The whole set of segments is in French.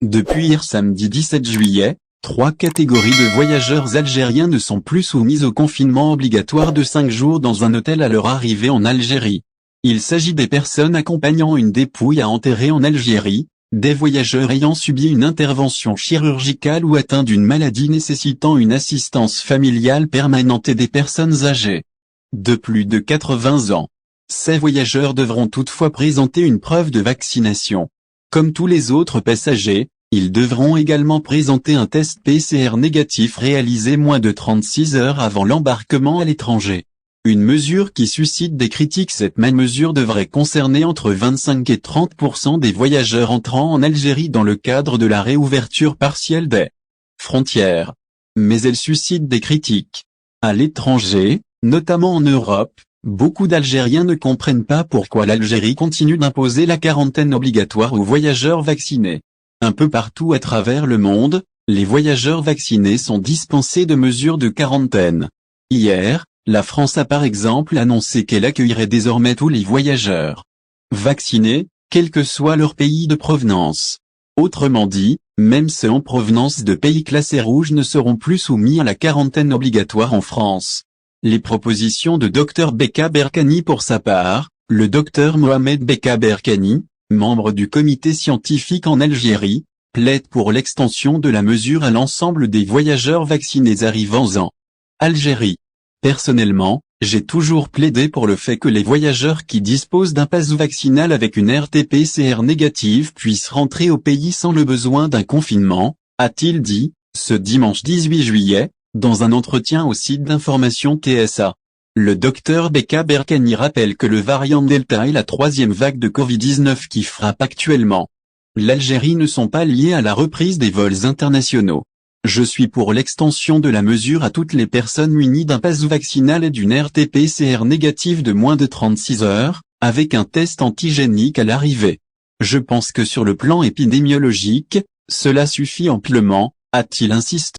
Depuis hier samedi 17 juillet, 3 catégories de voyageurs algériens ne sont plus soumises au confinement obligatoire de 5 jours dans un hôtel à leur arrivée en Algérie. Il s'agit des personnes accompagnant une dépouille à enterrer en Algérie, des voyageurs ayant subi une intervention chirurgicale ou atteints d'une maladie nécessitant une assistance familiale permanente et des personnes âgées de plus de 80 ans. Ces voyageurs devront toutefois présenter une preuve de vaccination. Comme tous les autres passagers, ils devront également présenter un test PCR négatif réalisé moins de 36 heures avant l'embarquement à l'étranger. Une mesure qui suscite des critiques. Cette même mesure devrait concerner entre 25 et 30% des voyageurs entrant en Algérie dans le cadre de la réouverture partielle des frontières. Mais elle suscite des critiques. À l'étranger, notamment en Europe, beaucoup d'Algériens ne comprennent pas pourquoi l'Algérie continue d'imposer la quarantaine obligatoire aux voyageurs vaccinés. Un peu partout à travers le monde, les voyageurs vaccinés sont dispensés de mesures de quarantaine. Hier, la France a par exemple annoncé qu'elle accueillerait désormais tous les voyageurs vaccinés, quel que soit leur pays de provenance. Autrement dit, même ceux en provenance de pays classés rouges ne seront plus soumis à la quarantaine obligatoire en France. Les propositions de Dr Beka Berkani. Pour sa part, le Dr Mohamed Beka Berkani, membre du comité scientifique en Algérie, plaide pour l'extension de la mesure à l'ensemble des voyageurs vaccinés arrivant en Algérie. Personnellement, j'ai toujours plaidé pour le fait que les voyageurs qui disposent d'un pass vaccinal avec une RT-PCR négative puissent rentrer au pays sans le besoin d'un confinement, a-t-il dit, ce dimanche 18 juillet, dans un entretien au site d'information TSA. Le Dr Beka Berkani rappelle que le variant Delta est la 3e vague de Covid-19 qui frappe actuellement l'Algérie ne sont pas liés à la reprise des vols internationaux. Je suis pour l'extension de la mesure à toutes les personnes munies d'un pass vaccinal et d'une RT-PCR négative de moins de 36 heures, avec un test antigénique à l'arrivée. Je pense que sur le plan épidémiologique, cela suffit amplement, a-t-il insisté.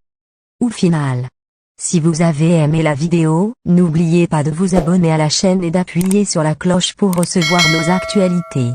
Au final, si vous avez aimé la vidéo, n'oubliez pas de vous abonner à la chaîne et d'appuyer sur la cloche pour recevoir nos actualités.